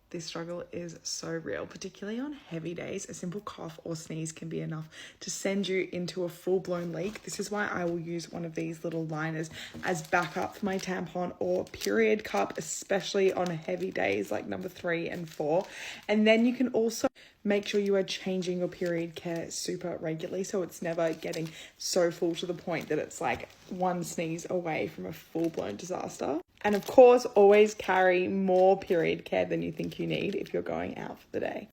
This struggle is so real, particularly on heavy days. A simple cough or sneeze can be enough to send you into a full-blown leak. This is why I will use one of these little liners as backup for my tampon or period cup, especially on heavy days like number 3 and 4. And then you can also make sure you are changing your period care super regularly, so it's never getting so full to the point that it's like one sneeze away from a full-blown disaster. And of course, always carry more period care than you think you need if you're going out for the day.